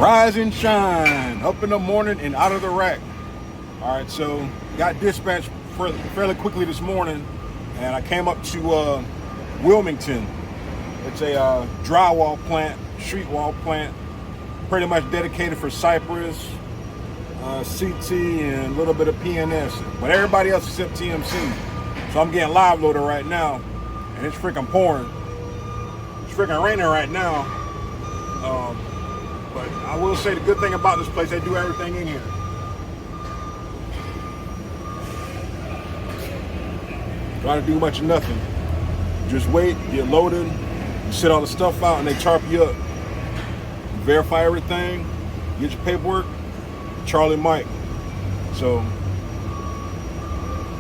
Rise and shine, up in the morning and out of the rack. All right, so got dispatched fairly quickly this morning, and I came up to Wilmington. It's a drywall plant, street wall plant, pretty much dedicated for Cypress, CT, and a little bit of PNS, but everybody else except TMC. So I'm getting live loaded right now, and it's freaking pouring. It's freaking raining right now. But I will say the good thing about this place, they do everything in here. Try to do much of nothing. Just wait, get loaded, you sit all the stuff out, and they tarp you up. You verify everything, get your paperwork, Charlie Mike. So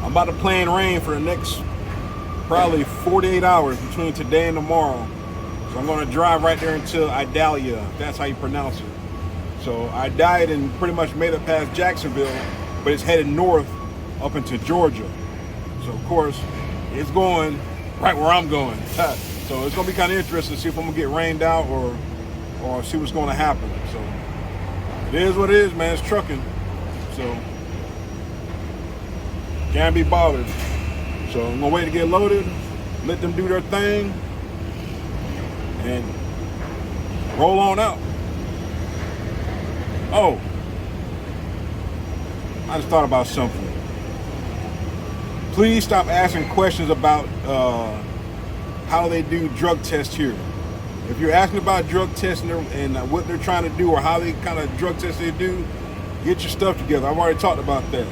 I'm about to play in rain for the next probably 48 hours between today and tomorrow. So I'm going to drive right there until Idalia, if that's how you pronounce it. So I died and pretty much made it past Jacksonville, but it's headed north up into Georgia. So of course, it's going right where I'm going. So it's going to be kind of interesting to see if I'm going to get rained out or see what's going to happen. So it is what it is, man. It's trucking. So can't be bothered. So I'm going to wait to get loaded, let them do their thing, and roll on out. Oh, I just thought about something. Please stop asking questions about how they do drug tests here. If you're asking about drug tests and what they're trying to do or how they kind of drug tests they do, get your stuff together. I've already talked about that.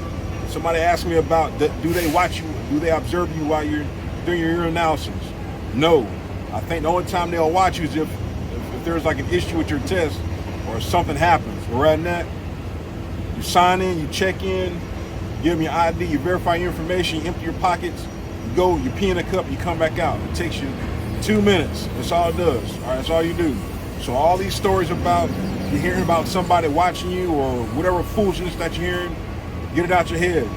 Somebody asked me about, do they watch you, do they observe you while you're doing your urinalysis? No. I think the only time they'll watch you is if there's like an issue with your test or something happens. But rather than that, you sign in, you check in, give them your ID, you verify your information, you empty your pockets, you go, you pee in a cup, you come back out. It takes you 2 minutes. That's all it does. All right, that's all you do. So all these stories about you're hearing about somebody watching you or whatever foolishness that you're hearing, get it out your head.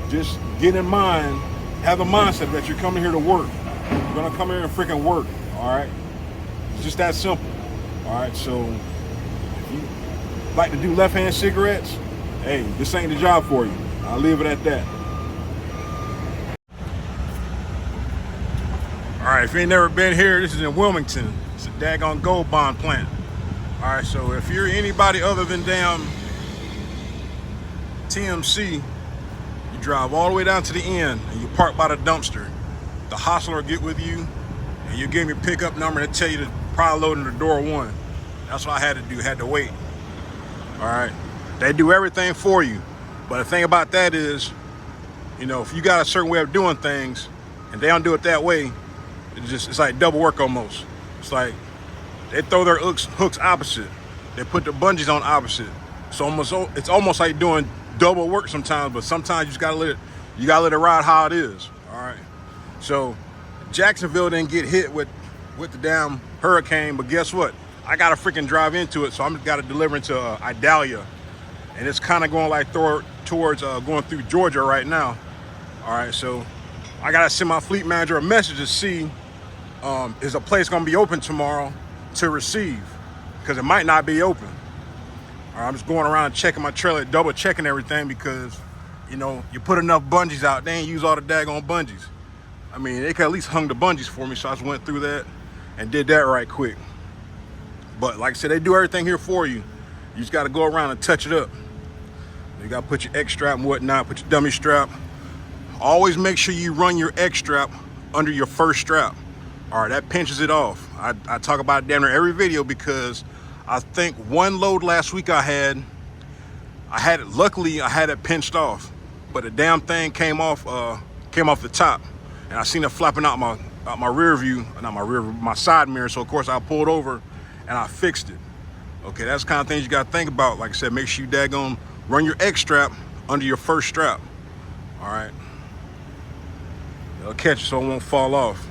Just get in mind, have the mindset that you're coming here to work. You're gonna come here and freaking work, all right? It's just that simple, all right? So if you like to do left-hand cigarettes, hey, this ain't the job for you. I'll leave it at that. All right, if you ain't never been here, this is in Wilmington. It's a daggone gold bond plant. All right, so if you're anybody other than damn TMC, you drive all the way down to the end and you park by the dumpster. The hostler will get with you and you give him your pickup number and tell you to probably load into door 1. That's what I had to do, had to wait. All right, they do everything for you. But the thing about that is, you know, if you got a certain way of doing things and they don't do it that way, it's like double work almost. It's like they throw their hooks opposite. They put the bungees on opposite. So it's almost like doing double work sometimes, but sometimes you just gotta let it ride how it is. All right. So Jacksonville didn't get hit with the damn hurricane, but guess what? I gotta freaking drive into it, so I'm gotta deliver into Idalia, and it's kind of going like towards going through Georgia right now. All right, so I gotta send my fleet manager a message to see is a place gonna be open tomorrow to receive, because it might not be open. All right, I'm just going around checking my trailer, double checking everything, because you know, you put enough bungees out, they ain't use all the daggone bungees. I mean, they could at least hung the bungees for me, so I just went through that and did that right quick. But like I said, they do everything here for you. You just gotta go around and touch it up. You gotta put your X strap and whatnot, put your dummy strap. Always make sure you run your X strap under your first strap. All right, that pinches it off. I talk about it damn near every video, because I think one load last week I had it, luckily I had it pinched off, but the damn thing came off the top, and I seen it flapping out my rear view, my side mirror. So of course I pulled over and I fixed it. Okay, that's the kind of things you gotta think about. Like I said, make sure you daggone run your X strap under your first strap. All right, it'll catch it so it won't fall off.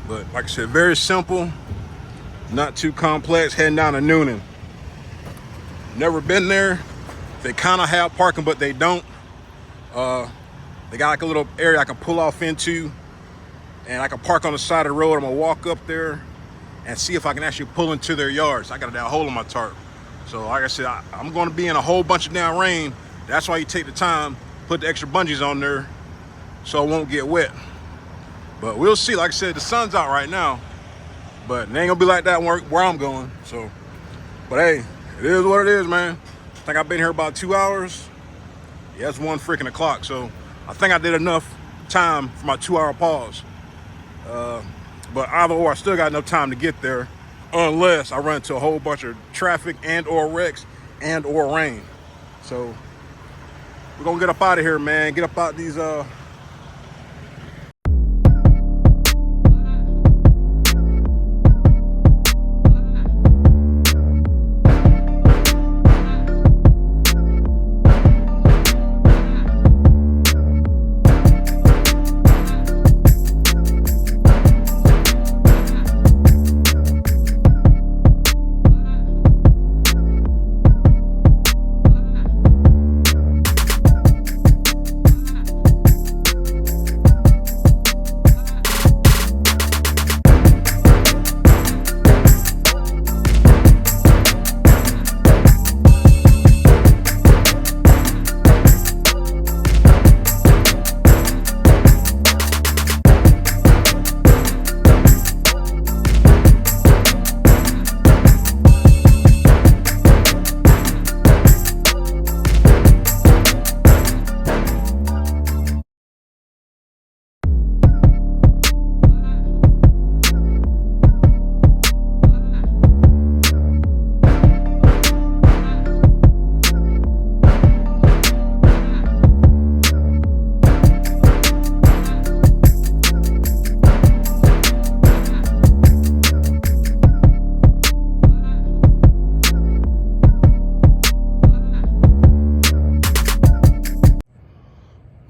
But like I said, very simple, not too complex. Heading down to Noonan. Never been there. They kind of have parking, but they don't. They got like a little area I can pull off into, and I can park on the side of the road. I'm gonna walk up there and see if I can actually pull into their yards. I got a hole in my tarp. So like I said, I'm going to be in a whole bunch of damn rain. That's why you take the time, put the extra bungees on there so it won't get wet. But we'll see. Like I said, the sun's out right now, but it ain't gonna be like that where I'm going. So, but hey, it is what it is, man. I think I've been here about 2 hours. Yeah, it's 1 freaking o'clock. So I think I did enough time for my 2-hour pause. But either or, I still got enough time to get there, unless I run into a whole bunch of traffic and or wrecks and or rain. So we're gonna get up out of here, man. Get up out these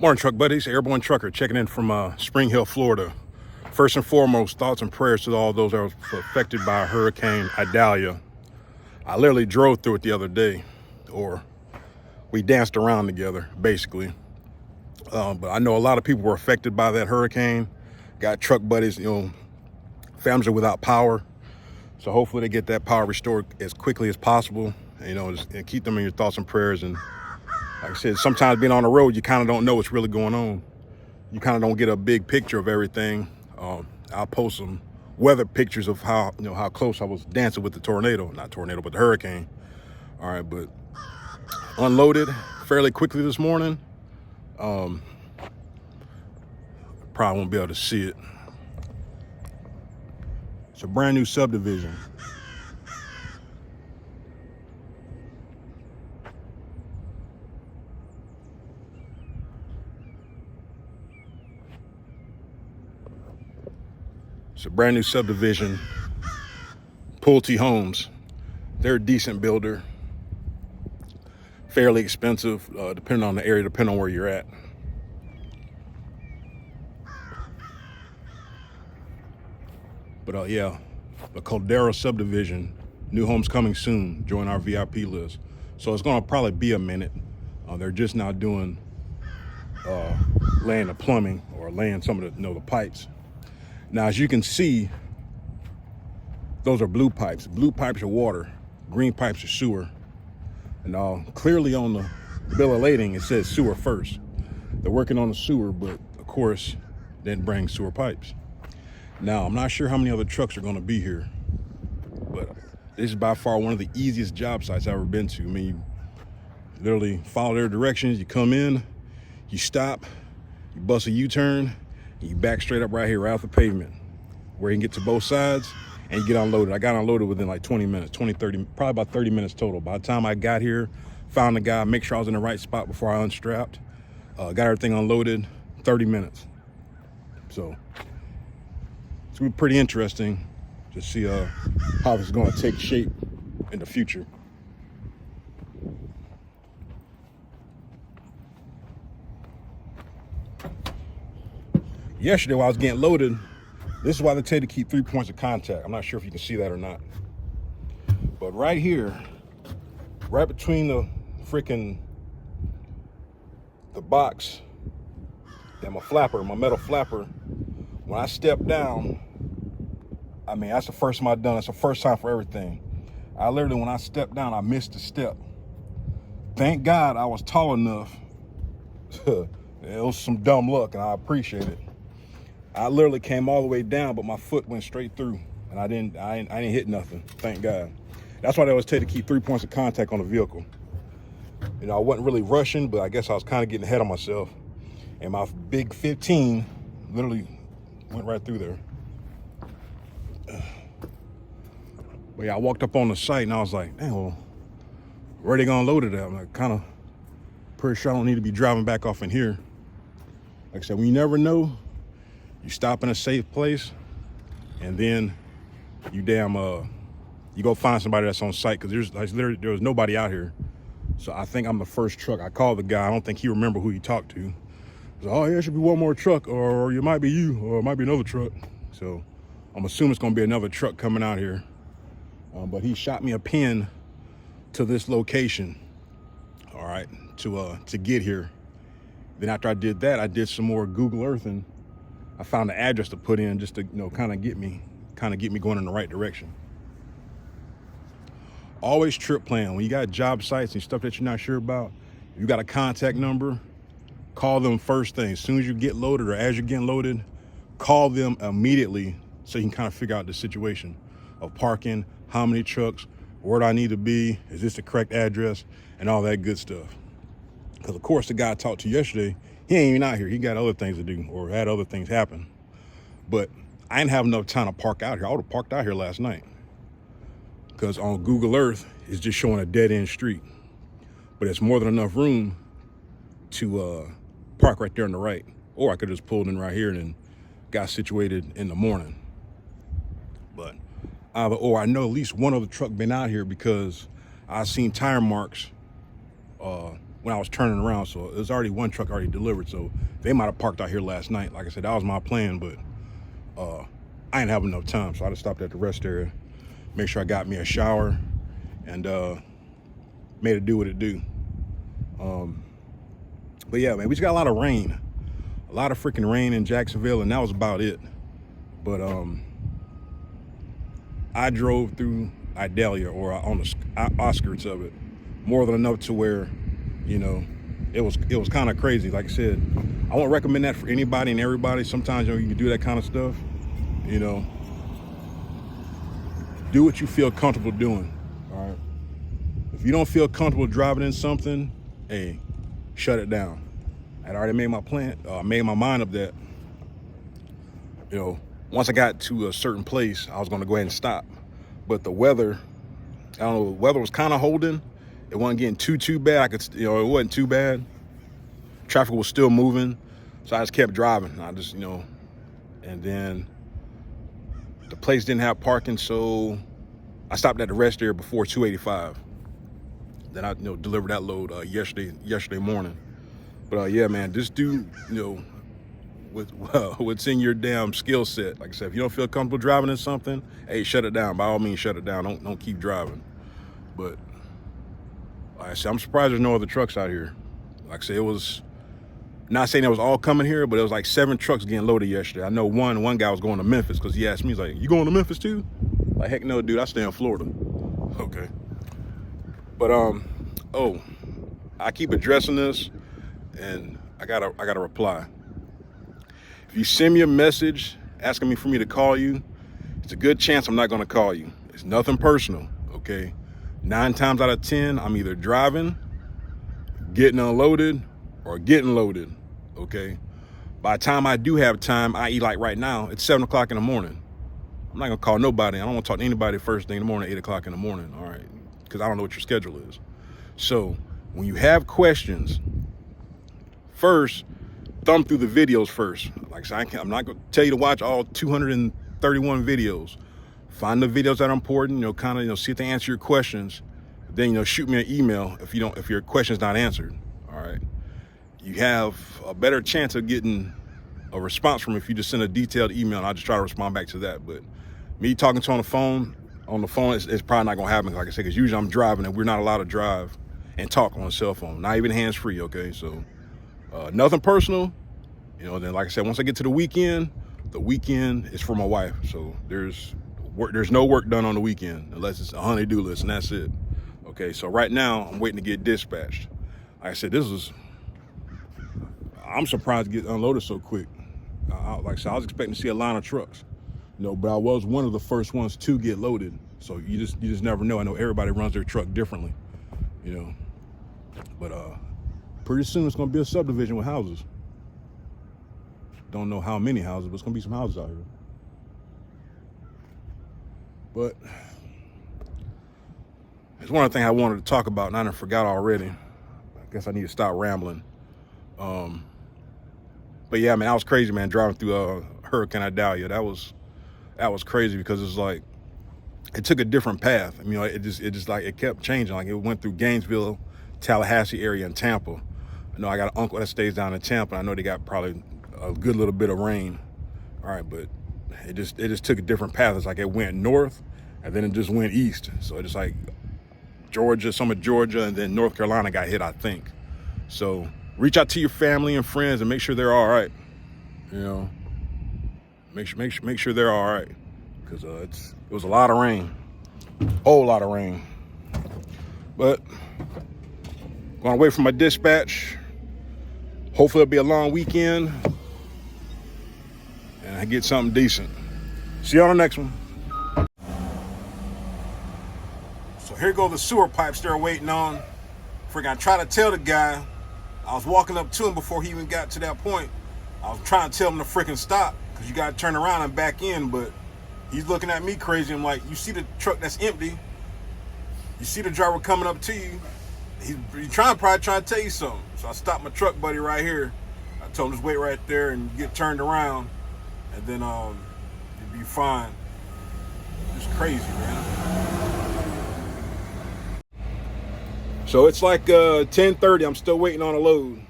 Morning, truck buddies. Airborne Trucker checking in from Spring Hill, Florida. First and foremost, thoughts and prayers to all those that were affected by Hurricane Idalia. I literally drove through it the other day, or we danced around together, basically. But I know a lot of people were affected by that hurricane. Got truck buddies, families are without power. So hopefully they get that power restored as quickly as possible. And keep them in your thoughts and prayers. And like I said, sometimes being on the road, you kind of don't know what's really going on. You kind of don't get a big picture of everything. I'll post some weather pictures of how close I was dancing with the tornado. Not tornado, but the hurricane. All right, but unloaded fairly quickly this morning. Probably won't be able to see it. It's a brand new subdivision. It's a brand new subdivision, Pulte Homes. They're a decent builder, fairly expensive, depending on the area, depending on where you're at. But yeah, the Caldera subdivision, new homes coming soon. Join our VIP list. So it's gonna probably be a minute. They're just now doing laying the plumbing or laying some of the pipes. Now, as you can see, those are blue pipes. Blue pipes are water, green pipes are sewer. And clearly on the bill of lading, it says sewer first. They're working on the sewer, but of course, didn't bring sewer pipes. Now, I'm not sure how many other trucks are gonna be here, but this is by far one of the easiest job sites I've ever been to. I mean, you literally follow their directions, you come in, you stop, you bust a U-turn, you back straight up right here, right off the pavement, where you can get to both sides and you get unloaded. I got unloaded within like 20 minutes, 30, probably about 30 minutes total. By the time I got here, found the guy, make sure I was in the right spot before I unstrapped, got everything unloaded, 30 minutes. So it's gonna be pretty interesting to see how this is gonna take shape in the future. Yesterday while I was getting loaded, this is why they tell you to keep 3 points of contact. I'm not sure if you can see that or not. But right here, right between the box and my flapper, my metal flapper, when I step down, I mean, that's the first time I've done it. It's the first time for everything. I literally, when I stepped down, I missed a step. Thank God I was tall enough. It was some dumb luck, and I appreciate it. I literally came all the way down, but my foot went straight through, and I didn't hit nothing. Thank God. That's why they always tell you to keep 3 points of contact on the vehicle. You know, I wasn't really rushing, but I guess I was kind of getting ahead of myself, and my big 15 literally went right through there. But yeah, I walked up on the site, and I was like, "Dang, well, where are they gonna load it at?" I'm like, kind of pretty sure I don't need to be driving back off in here. Like I said, when you never know, you stop in a safe place, and then you you go find somebody that's on site, because there was nobody out here. So I think I'm the first truck. I called the guy. I don't think he remembered who he talked to. He was like, "Oh yeah, it should be one more truck, or it might be you, or it might be another truck." So I'm assuming it's gonna be another truck coming out here. But he shot me a pin to this location, all right, to get here. Then after I did that, I did some more Google Earthing. I found the address to put in just to, you know, kind of get me going in the right direction. Always trip plan. When you got job sites and stuff that you're not sure about, you got a contact number, call them first thing. As soon as you get loaded or as you're getting loaded, call them immediately so you can kind of figure out the situation of parking, how many trucks, where do I need to be, is this the correct address, and all that good stuff. Because of course the guy I talked to yesterday, he ain't even out here. He got other things to do or had other things happen. But I didn't have enough time to park out here. I would have parked out here last night, because on Google Earth, it's just showing a dead end street. But it's more than enough room to park right there on the right. Or I could just pulled in right here and then got situated in the morning. But either or, I know at least one other truck been out here, because I seen tire marks when I was turning around. So there's already one truck already delivered. So they might have parked out here last night. Like I said, that was my plan, but I didn't have enough time. So I just stopped at the rest area, make sure I got me a shower, and made it do what it do. But yeah, man, we just got a lot of rain. A lot of freaking rain in Jacksonville, and that was about it. But I drove through Idalia, or on the outskirts of it, more than enough to where, you know, it was kind of crazy. Like I said, I won't recommend that for anybody and everybody. Sometimes, you know, you can do that kind of stuff. You know, do what you feel comfortable doing. All right. If you don't feel comfortable driving in something, hey, shut it down. I'd already made my plan. Made my mind up that, you know, once I got to a certain place, I was going to go ahead and stop. But the weather, I don't know, the weather was kind of holding. It wasn't getting too bad. It wasn't too bad. Traffic was still moving, so I just kept driving. I just, you know, and then the place didn't have parking, so I stopped at the rest area before 285. Then I, you know, delivered that load yesterday morning. But yeah, man, just do, you know, what's in your damn skill set. Like I said, if you don't feel comfortable driving in something, hey, shut it down. By all means, shut it down. Don't keep driving. But like I said, I'm surprised there's no other trucks out here. Like I said, it was, not saying it was all coming here, but it was like 7 trucks getting loaded yesterday. I know one guy was going to Memphis, because he asked me, he's like, "You going to Memphis too?" Like, heck no, dude, I stay in Florida. Okay. But I keep addressing this, and I gotta reply. If you send me a message asking me for me to call you, it's a good chance I'm not gonna call you. It's nothing personal, okay? 9 times out of 10, I'm either driving, getting unloaded, or getting loaded, okay? By the time I do have time, i.e. like right now, it's 7 o'clock in the morning. I'm not gonna call nobody. I don't wanna talk to anybody first thing in the morning, 8 o'clock in the morning, all right? Because I don't know what your schedule is. So when you have questions, first, thumb through the videos first. Like I said, I'm not gonna tell you to watch all 231 videos. Find the videos that are important, you know, kind of, you know, see if they answer your questions. Then, you know, shoot me an email if your question's not answered, all right? You have a better chance of getting a response from if you just send a detailed email, and I'll just try to respond back to that. But me talking to on the phone, it's probably not gonna happen, like I said, because usually I'm driving, and we're not allowed to drive and talk on a cell phone, not even hands-free, okay? So nothing personal, you know. Then, like I said, once I get to the weekend is for my wife. So there's There's no work done on the weekend unless it's a honey-do list, and that's it. Okay, so right now I'm waiting to get dispatched. Like I said, I'm surprised to get unloaded so quick. Like I said, I was expecting to see a line of trucks, but I was one of the first ones to get loaded. So you just never know. I know everybody runs their truck differently, but pretty soon it's gonna be a subdivision with houses. Don't know how many houses, but it's gonna be some houses out here. But it's one of the things I wanted to talk about, and I forgot already. I guess I need to stop rambling. But yeah, man, that was crazy, man, driving through Hurricane Idalia. That was crazy because it's like it took a different path. I mean, it kept changing. Like it went through Gainesville, Tallahassee area, and Tampa. I know I got an uncle that stays down in Tampa. I know they got probably a good little bit of rain. All right, but it just took a different path. It's like it went north and then it just went east. So it's like some of Georgia, and then North Carolina got hit, I think. So reach out to your family and friends and make sure they're all right. Make sure they're all right, because it was a lot of rain, whole lot of rain. But going to wait for my dispatch. Hopefully it'll be a long weekend and I get something decent. See you on the next one. So here go the sewer pipes they're waiting on. I tried to tell the guy. I was walking up to him before he even got to that point. I was trying to tell him to freaking stop, because you got to turn around and back in, but he's looking at me crazy. I'm like, you see the truck that's empty? You see the driver coming up to you? He's probably trying to tell you something. So I stopped my truck buddy right here. I told him just wait right there and get turned around, and then you'll be fine. It's crazy, man. So it's like 10:30. I'm still waiting on a load.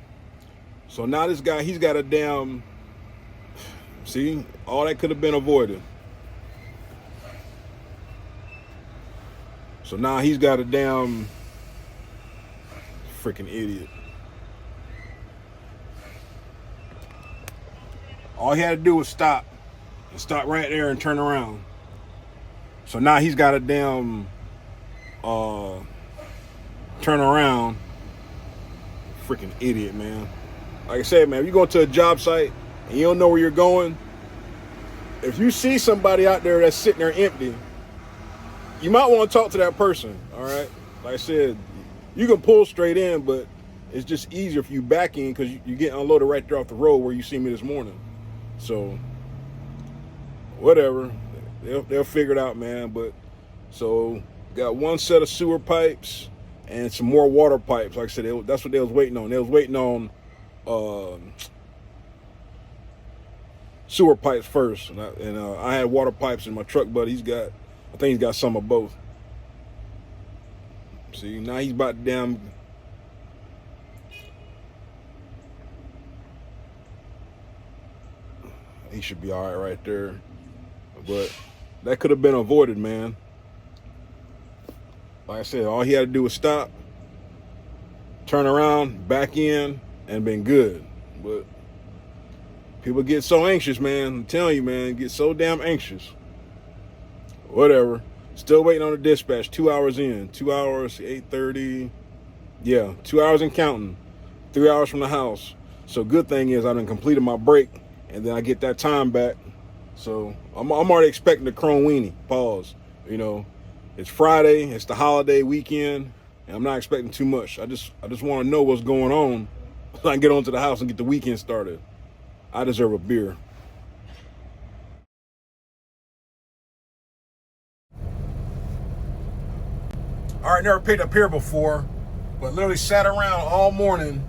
So now this guy, he's got a damn, see, all that could have been avoided. So now he's got a damn freaking idiot. All he had to do was stop right there and turn around. So now he's got a damn turn around. Freaking idiot, man. Like I said, man, if you go to a job site and you don't know where you're going, if you see somebody out there that's sitting there empty, you might want to talk to that person, all right? Like I said, you can pull straight in, but it's just easier if you back in, because you get unloaded right there off the road where you see me this morning. So, whatever. They'll figure it out, man. But, so, got one set of sewer pipes and some more water pipes. Like I said, that's what they was waiting on. They was waiting on sewer pipes first, and I had water pipes in my truck, but I think he's got some of both. See, now he's about to damn he should be all right there, but that could have been avoided, man. Like I said, all he had to do was stop, turn around, back in, and been good. But people get so anxious, man. I'm telling you, man, get so damn anxious. Whatever. Still waiting on the dispatch. 2 hours in. 2 hours, 8:30. Yeah, 2 hours and counting. 3 hours from the house. So good thing is I done completed my break, and then I get that time back. So I'm already expecting the chrome weenie. Pause. It's Friday. It's the holiday weekend, and I'm not expecting too much. I just want to know what's going on so I can get onto the house and get the weekend started. I deserve a beer. All right, never picked up here before, but literally sat around all morning.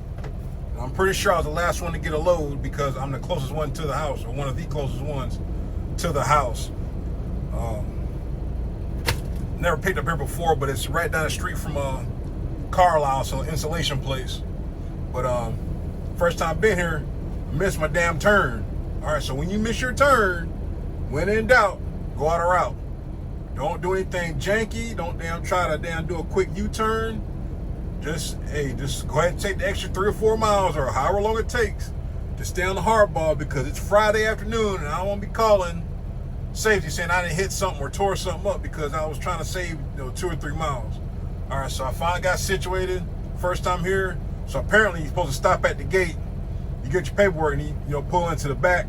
I'm pretty sure I was the last one to get a load because I'm the closest one to the house, or one of the closest ones to the house. Never picked up here before, but it's right down the street from Carlisle, so insulation place. But first time been here, missed my damn turn. All right, so when you miss your turn, when in doubt, go out of route. Don't do anything janky. Don't try to do a quick U-turn. Just go ahead and take the extra 3 or 4 miles, or however long it takes, to stay on the hardball, because it's Friday afternoon and I don't want to be calling safety, saying I didn't hit something or tore something up because I was trying to save 2 or 3 miles. All right, so I finally got situated. First time here. So apparently you're supposed to stop at the gate. You get your paperwork and you pull into the back.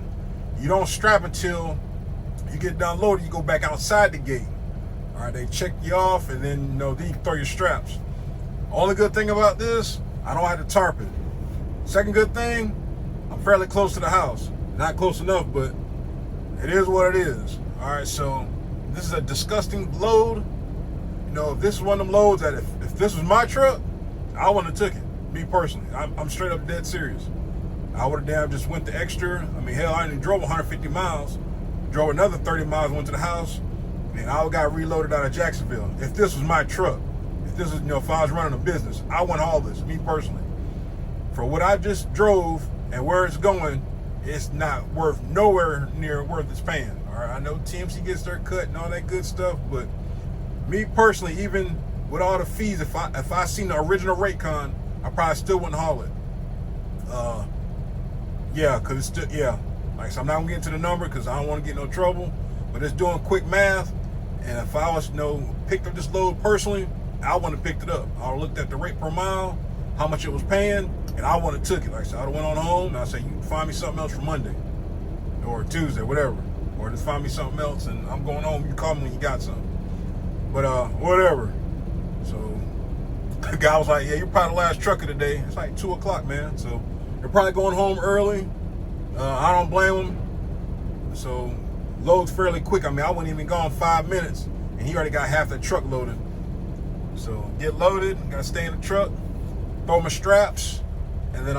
You don't strap until you get done loaded. You go back outside the gate. All right, they check you off, and then then you throw your straps. Only good thing about this, I don't have to tarp it. Second good thing, I'm fairly close to the house. Not close enough, but it is what it is. All right, so this is a disgusting load. If this is one of them loads that if this was my truck, I wouldn't have took it. Me personally, I'm straight up dead serious. I would have damn just went the extra. I mean, hell, I only drove 150 miles. Drove another 30 miles, went to the house, and I got reloaded out of Jacksonville. If this was my truck, if this was, if I was running a business, I want all this, me personally. For what I just drove and where it's going, it's not worth nowhere near worth its paying. All right, I know TMC gets their cut and all that good stuff, but me personally, even with all the fees, if I seen the original Raycon, I probably still wouldn't haul it. Yeah, because it's still, yeah. Like, so I'm not gonna get into the number because I don't want to get no trouble. But it's doing quick math, and if I was picked up this load personally, I wouldn't have picked it up. I would have looked at the rate per mile, how much it was paying, and I wouldn't have took it. Like, so I would have went on home and I say, you can find me something else for Monday or Tuesday, whatever, or just find me something else, and I'm going home. You call me when you got something. But whatever. So the guy was like, yeah, you're probably the last trucker today. It's like 2 o'clock, man. So you're probably going home early. I don't blame him. So load's fairly quick. I mean, I wasn't even gone 5 minutes, and he already got half the truck loaded. So get loaded, gotta stay in the truck, throw my straps, and then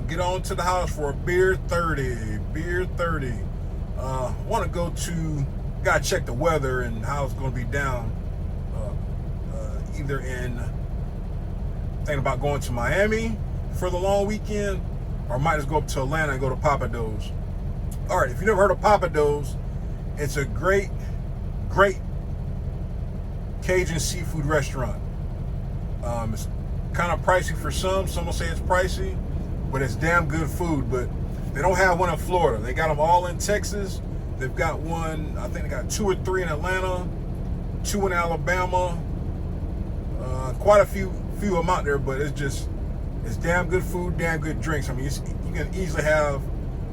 get on to the house for a beer 30. Beer 30. Want to go to, gotta check the weather and how it's gonna be down. Either thinking about going to Miami for the long weekend, or I might just go up to Atlanta and go to Papa Do's. All right, if you've never heard of Papa Do's, it's a great Cajun seafood restaurant. It's kind of pricey for some will say it's pricey, but it's damn good food. But they don't have one in Florida. They got them all in Texas. They've got one, I think they got 2 or 3 in Atlanta, 2 in Alabama, quite a few of them out there, but it's damn good food, damn good drinks. I mean, you can easily have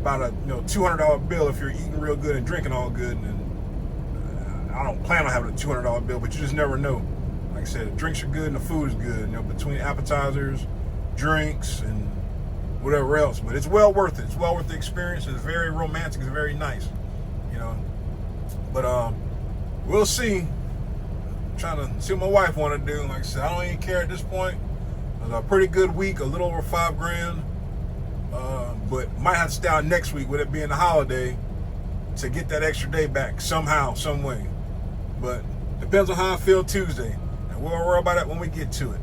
about a $200 bill if you're eating real good and drinking all good. And I don't plan on having a $200 bill, but you just never know. Like I said, the drinks are good and the food is good. Between appetizers, drinks, and whatever else. But it's well worth it. It's well worth the experience. It's very romantic. It's very nice. But we'll see. Trying to see what my wife want to do. Like I said, I don't even care at this point. It was a pretty good week, a little over $5,000. But might have to stay out next week with it being a holiday to get that extra day back somehow, some way. But depends on how I feel Tuesday, and we'll worry about it when we get to it.